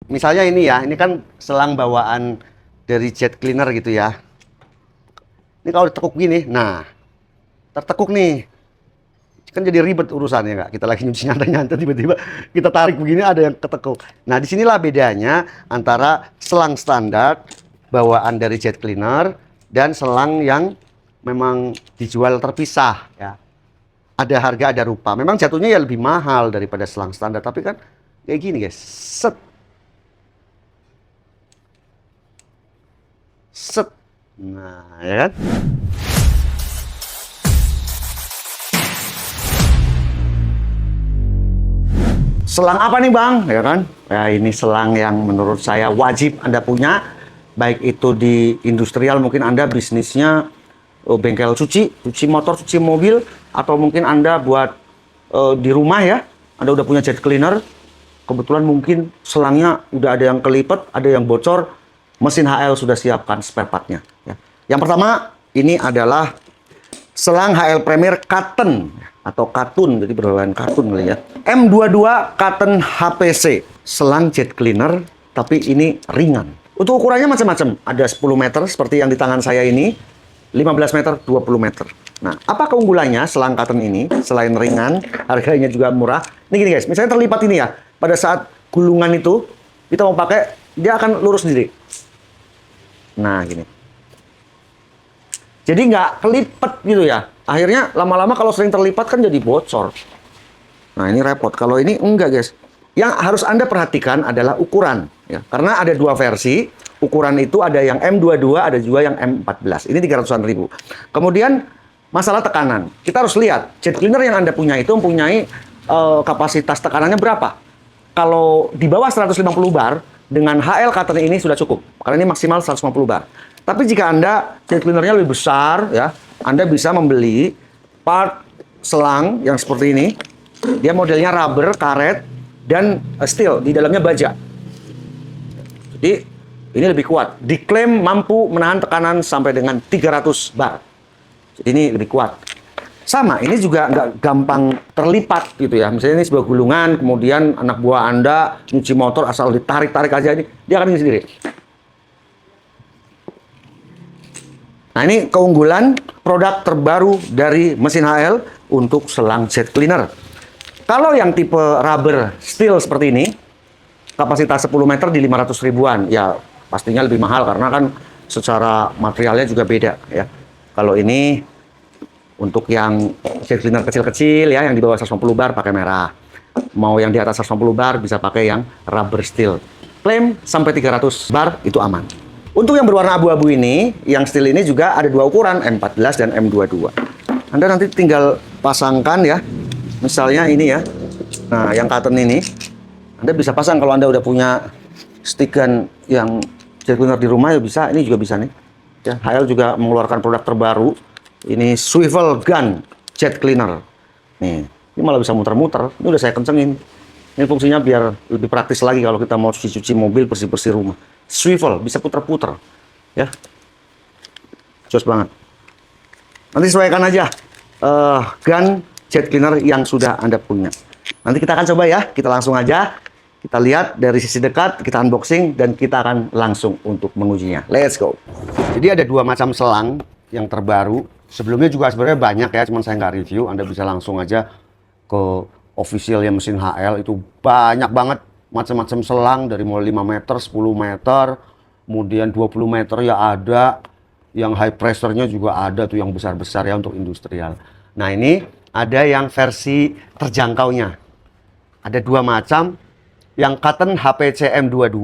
misalnya ini ya, ini kan selang bawaan dari jet cleaner gitu ya. Ini kalau ditekuk gini, nah tertekuk nih, kan jadi ribet urusannya nggak? Kita lagi nyuci nyantai-nyantai tiba-tiba kita tarik begini ada yang ketekuk. Nah disinilah bedanya antara selang standar bawaan dari jet cleaner dan selang yang memang dijual terpisah ya. Ada harga, ada rupa. Memang jatuhnya ya lebih mahal daripada selang standar, tapi kan kayak gini guys, set, set, nah ya kan. Selang apa nih bang? Ya kan? Ya ini selang yang menurut saya wajib Anda punya. Baik itu di industrial, mungkin Anda bisnisnya bengkel cuci motor, cuci mobil. Atau mungkin Anda buat di rumah ya. Anda udah punya jet cleaner. Kebetulan mungkin selangnya udah ada yang kelipet, ada yang bocor. Mesin HL sudah siapkan spare partnya. Ya. Yang pertama, ini adalah selang HL Premier Cotton atau katun, jadi berlawan katun kali ya. M22 Cotton HPC, selang jet cleaner, tapi ini ringan. Untuk ukurannya macam-macam, ada 10 meter seperti yang di tangan saya ini, 15 meter, 20 meter. Nah, apa keunggulannya selang cotton ini? Selain ringan, harganya juga murah. Ini gini guys, misalnya terlipat ini ya, pada saat gulungan itu, kita mau pakai, dia akan lurus sendiri. Nah, gini. Jadi nggak kelipet gitu ya. Akhirnya lama-lama kalau sering terlipat kan jadi bocor. Nah ini repot. Kalau ini enggak guys. Yang harus Anda perhatikan adalah ukuran. Ya. Karena ada dua versi. Ukuran itu ada yang M22, ada juga yang M14. Ini 300-an ribu. Kemudian masalah tekanan. Kita harus lihat. Jet cleaner yang Anda punya itu mempunyai kapasitas tekanannya berapa. Kalau di bawah 150 bar, dengan HL Cotton ini sudah cukup. Karena ini maksimal 150 bar. Tapi jika Anda jet cleanernya lebih besar, ya, Anda bisa membeli part selang yang seperti ini. Dia modelnya rubber, karet, dan steel. Di dalamnya baja. Jadi, ini lebih kuat. Diklaim mampu menahan tekanan sampai dengan 300 bar. Jadi ini lebih kuat. Sama, ini juga nggak gampang terlipat gitu ya. Misalnya ini sebuah gulungan, kemudian anak buah Anda nyuci motor asal ditarik-tarik aja ini, dia akan ini sendiri. Nah ini keunggulan produk terbaru dari mesin HL untuk selang jet cleaner. Kalau yang tipe rubber steel seperti ini, kapasitas 10 meter di 500 ribuan. Ya pastinya lebih mahal karena kan secara materialnya juga beda ya. Kalau ini untuk yang jet cleaner kecil-kecil ya, yang di bawah 150 bar pakai merah. Mau yang di atas 150 bar bisa pakai yang rubber steel. Klaim sampai 300 bar itu aman. Untuk yang berwarna abu-abu ini, yang steel ini juga ada dua ukuran, M14 dan M22. Anda nanti tinggal pasangkan ya, misalnya ini ya. Nah, yang cotton ini, Anda bisa pasang kalau Anda udah punya stick gun yang jet cleaner di rumah ya bisa, ini juga bisa nih. Ya, HL juga mengeluarkan produk terbaru, ini swivel gun jet cleaner. Nih, ini malah bisa muter-muter, ini udah saya kencengin. Ini fungsinya biar lebih praktis lagi kalau kita mau cuci-cuci mobil, bersih-bersih rumah. Swivel, bisa puter-puter. Ya. Jos banget. Nanti sesuaikan aja gun jet cleaner yang sudah Anda punya. Nanti kita akan coba ya. Kita langsung aja. Kita lihat dari sisi dekat, kita unboxing, dan kita akan langsung untuk mengujinya. Let's go. Jadi ada dua macam selang yang terbaru. Sebelumnya juga sebenarnya banyak ya, cuman saya nggak review. Anda bisa langsung aja ke official ya mesin HL, itu banyak banget macam-macam selang dari mulai 5 meter, 10 meter, kemudian 20 meter ya ada, yang high pressure-nya juga ada tuh yang besar-besar ya untuk industrial. Nah ini ada yang versi terjangkaunya. Ada dua macam, yang Cotton HPC M22,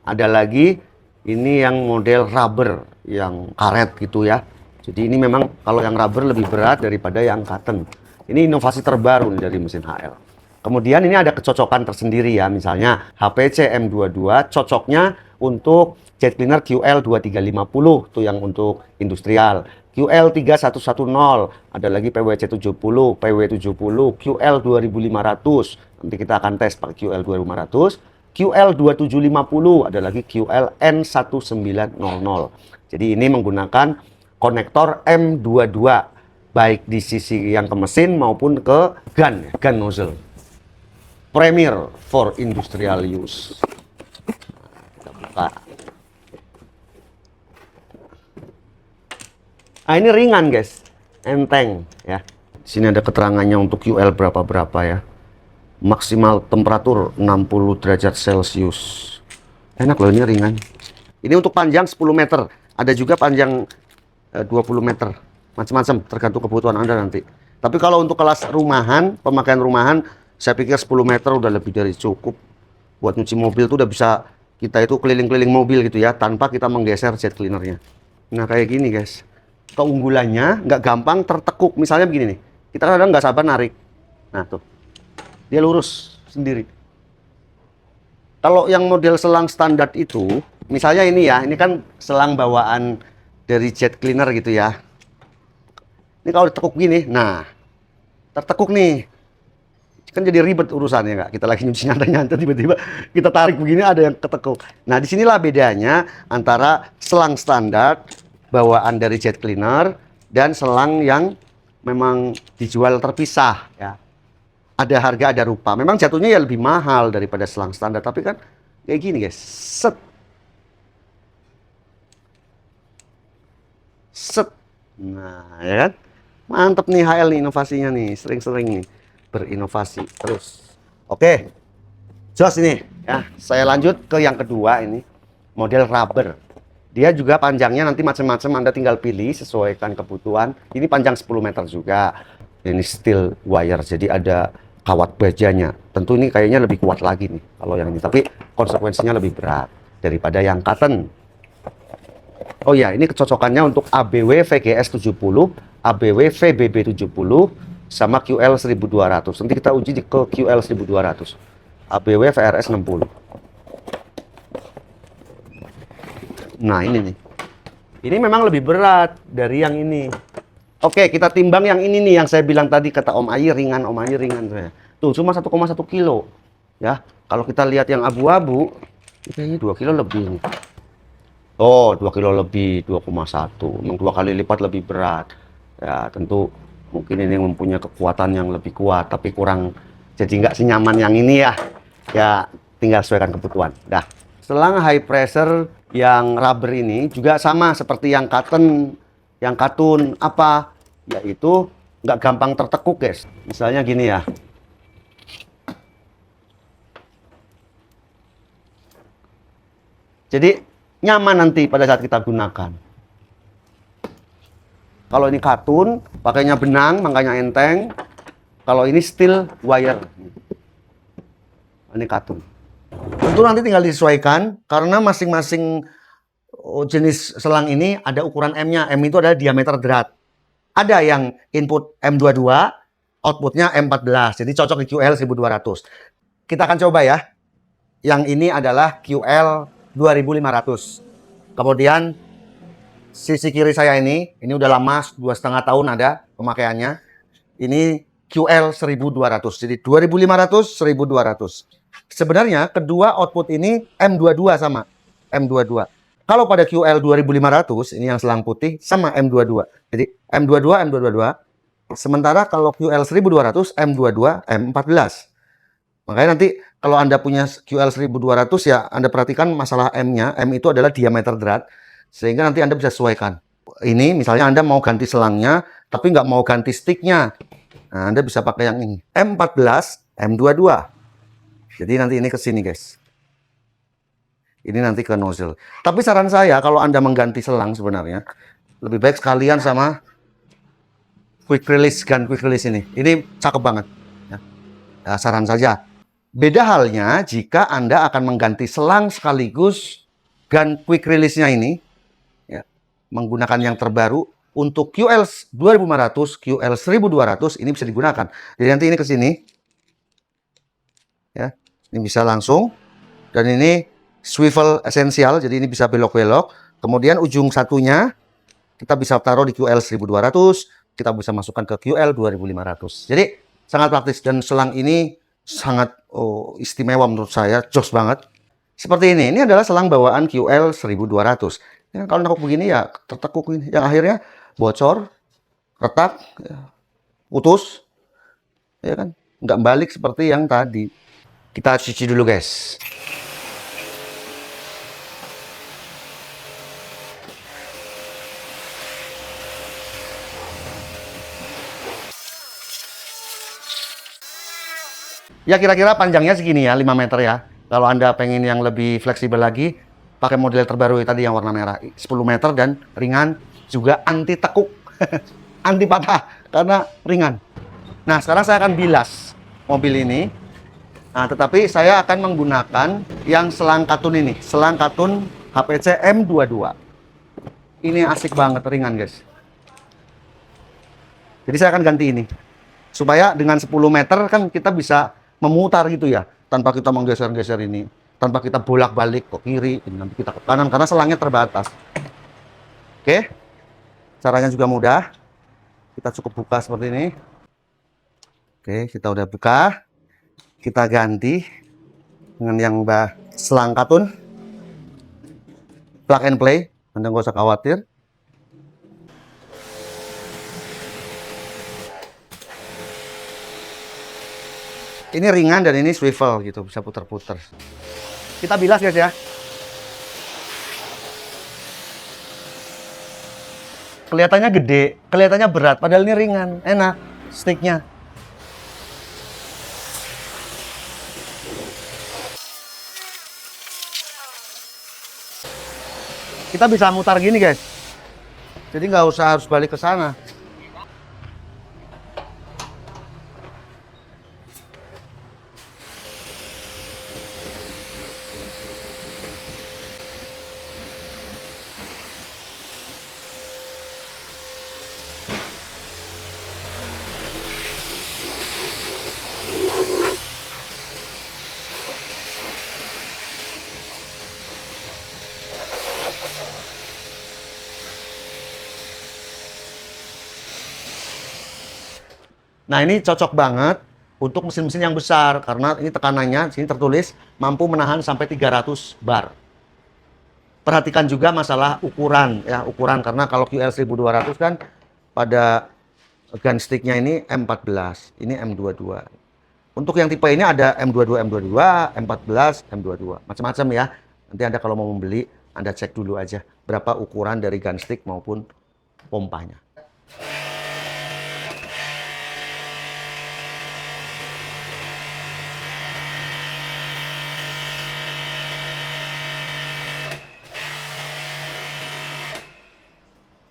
ada lagi ini yang model rubber, yang karet gitu ya. Jadi ini memang kalau yang rubber lebih berat daripada yang cotton. Ini inovasi terbaru nih dari mesin HL. Kemudian ini ada kecocokan tersendiri ya. Misalnya HPC M22 cocoknya untuk jet cleaner QL2350 tuh yang untuk industrial. QL3110, ada lagi PWC70, PW70, QL2500. Nanti kita akan tes pakai QL2500. QL2750, ada lagi QLN1900. Jadi ini menggunakan konektor M22. Baik di sisi yang ke mesin maupun ke gun nozzle. Premier for industrial use. buka. Nah, ini ringan guys, enteng ya. Di sini ada keterangannya untuk QL berapa ya. Maksimal temperatur 60 derajat Celcius. Enak loh, ini ringan. Ini untuk panjang 10 meter. Ada juga panjang 20 meter. Macam-macam, tergantung kebutuhan Anda nanti. Tapi kalau untuk kelas rumahan, pemakaian rumahan, saya pikir 10 meter udah lebih dari cukup. Buat nyuci mobil tuh udah bisa kita itu keliling-keliling mobil gitu ya, tanpa kita menggeser jet cleanernya. Nah, kayak gini guys. Keunggulannya nggak gampang tertekuk. Misalnya begini nih, kita kadang nggak sabar narik. Nah tuh, dia lurus sendiri. Kalau yang model selang standar itu, misalnya ini ya, ini kan selang bawaan dari jet cleaner gitu ya. Ini kalau ditekuk gini, nah tertekuk nih, kan jadi ribet urusannya nggak? Kita lagi nyuci nyantai-nyantai, tiba-tiba kita tarik begini ada yang ketekuk. Nah disinilah bedanya antara selang standar bawaan dari jet cleaner dan selang yang memang dijual terpisah ya. Ada harga, ada rupa. Memang jatuhnya ya lebih mahal daripada selang standar, tapi kan kayak gini guys. Set. Set. Nah, ya kan? Mantep nih HL nih inovasinya nih, sering-sering nih berinovasi terus. Oke. Jos ini ya. Saya lanjut ke yang kedua ini, model rubber. Dia juga panjangnya nanti macam-macam, Anda tinggal pilih sesuaikan kebutuhan. Ini panjang 10 meter juga. Ini steel wire, jadi ada kawat bajanya. Tentu ini kayaknya lebih kuat lagi nih kalau yang ini, tapi konsekuensinya lebih berat daripada yang cotton. Oh ya, ini kecocokannya untuk ABW VGS 70, ABW VBB 70, sama QL 1200. Nanti kita uji ke QL 1200. ABW VRS 60. Nah ini nih, ini memang lebih berat dari yang ini. Oke, kita timbang yang ini nih, yang saya bilang tadi, kata Om Ayi ringan, Om Ayi ringan. Tuh cuma 1,1 kilo ya. Kalau kita lihat yang abu-abu, ini 2 kilo lebih nih. Oh, 2 kilo lebih, 2,1, 2 kali lipat lebih berat ya. Tentu mungkin ini mempunyai kekuatan yang lebih kuat, tapi kurang, jadi nggak senyaman yang ini ya. Ya tinggal sesuaikan kebutuhan. Dah. Selang high pressure yang rubber ini juga sama seperti yang cotton, yang katun apa, yaitu nggak gampang tertekuk guys. Misalnya gini ya. Jadi nyaman nanti pada saat kita gunakan. Kalau ini katun, pakainya benang, makanya enteng. Kalau ini steel wire. Ini katun. Tentu nanti tinggal disesuaikan, karena masing-masing jenis selang ini ada ukuran M-nya. M itu adalah diameter drat. Ada yang input M22, outputnya M14. Jadi cocok di QL 1200. Kita akan coba ya. Yang ini adalah QL 2500. Kemudian sisi kiri saya ini udah lama, 2,5 tahun ada pemakaiannya. Ini QL 1200. Jadi 2500, 1200. Sebenarnya kedua output ini M22 sama M22. Kalau pada QL 2500 ini yang selang putih sama M22. Jadi M22 M22. Sementara kalau QL 1200 M22 M14. Makanya nanti kalau Anda punya QL 1200 ya Anda perhatikan masalah M-nya. M itu adalah diameter drat. Sehingga nanti Anda bisa sesuaikan. Ini misalnya Anda mau ganti selangnya tapi nggak mau ganti sticknya. Nah, Anda bisa pakai yang ini. M14 M22. Jadi nanti ini ke sini guys. Ini nanti ke nozzle. Tapi saran saya kalau Anda mengganti selang sebenarnya lebih baik sekalian sama quick release, gun quick release ini. Ini cakep banget. Ya. Ya, saran saja. Beda halnya jika Anda akan mengganti selang sekaligus gun quick release-nya ini, ya, menggunakan yang terbaru untuk QL 2500, QL 1200 ini bisa digunakan. Jadi nanti ini ke sini, ya. Ini bisa langsung, dan ini swivel esensial, jadi ini bisa belok-belok. Kemudian ujung satunya kita bisa taruh di QL 1200, kita bisa masukkan ke QL 2500. Jadi sangat praktis, dan selang ini sangat istimewa menurut saya, jos banget. Seperti ini adalah selang bawaan QL 1200. Ya, kalau nekuk begini ya tertekuk ini, yang akhirnya bocor, retak, ya, putus, ya kan, nggak balik seperti yang tadi. Kita cuci dulu guys. Ya kira-kira panjangnya segini ya, 5 meter ya. Kalau Anda pengen yang lebih fleksibel lagi, pakai model terbaru tadi yang warna merah. 10 meter dan ringan, juga anti tekuk. Anti patah, karena ringan. Nah, sekarang saya akan bilas mobil ini. Nah, tetapi saya akan menggunakan yang selang katun ini. Selang katun HPC M22. Ini asik banget, ringan guys. Jadi saya akan ganti ini. Supaya dengan 10 meter kan kita bisa memutar gitu ya. Tanpa kita menggeser-geser ini. Tanpa kita bolak-balik ke kiri, nanti kita ke kanan. Karena selangnya terbatas. Oke. Caranya juga mudah. Kita cukup buka seperti ini. Oke, kita udah buka. Kita ganti dengan yang selang katun. Plug and play. Anda nggak usah khawatir. Ini ringan dan ini swivel gitu, bisa putar-putar. Kita bilas guys ya. Kelihatannya gede, kelihatannya berat, padahal ini ringan, enak sticknya. Kita bisa mutar gini guys, jadi nggak usah harus balik ke sana. Nah, ini cocok banget untuk mesin-mesin yang besar karena ini tekanannya sini tertulis mampu menahan sampai 300 bar. Perhatikan juga masalah ukuran ya, ukuran karena kalau QL 1200 kan pada gun sticknya ini M14, ini M22. Untuk yang tipe ini ada M22, M22, M14, M22, macam-macam ya. Nanti Anda kalau mau membeli, Anda cek dulu aja berapa ukuran dari gun stick maupun pompanya.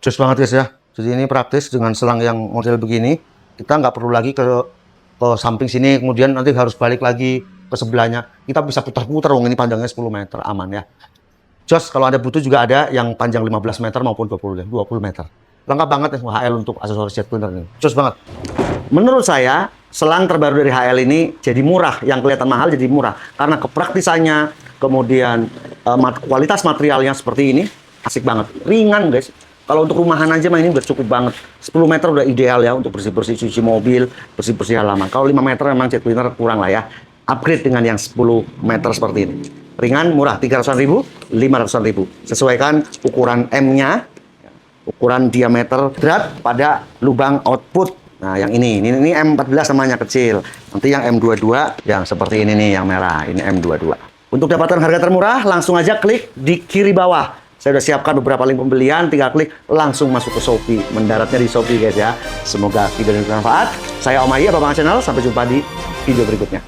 Jos banget guys ya. Jadi ini praktis dengan selang yang model begini. Kita nggak perlu lagi ke samping sini, kemudian nanti harus balik lagi ke sebelahnya. Kita bisa putar-putar, wong ini panjangnya 10 meter, aman ya. Jos, kalau Anda butuh juga ada yang panjang 15 meter maupun 20 meter. Lengkap banget ya HL untuk aksesoris jet cleaner ini. Jos banget. Menurut saya, selang terbaru dari HL ini jadi murah. Yang kelihatan mahal jadi murah. Karena kepraktisannya, kemudian kualitas materialnya seperti ini, asik banget. Ringan guys. Kalau untuk rumahan aja mah ini udah cukup banget. 10 meter udah ideal ya untuk bersih-bersih cuci mobil, bersih-bersih halaman. Kalau 5 meter memang jet cleaner kurang lah ya. Upgrade dengan yang 10 meter seperti ini. Ringan, murah, 300.000, 500.000. Sesuaikan ukuran M-nya, ukuran diameter drat pada lubang output. Nah, yang ini M14 namanya kecil. Nanti yang M22 yang seperti ini nih, yang merah. Ini M22. Untuk dapatkan harga termurah, langsung aja klik di kiri bawah. Saya sudah siapkan beberapa link pembelian, tinggal klik langsung masuk ke Shopee. Mendaratnya di Shopee guys ya. Semoga video ini bermanfaat. Saya Om Ayi, Abang Channel. Sampai jumpa di video berikutnya.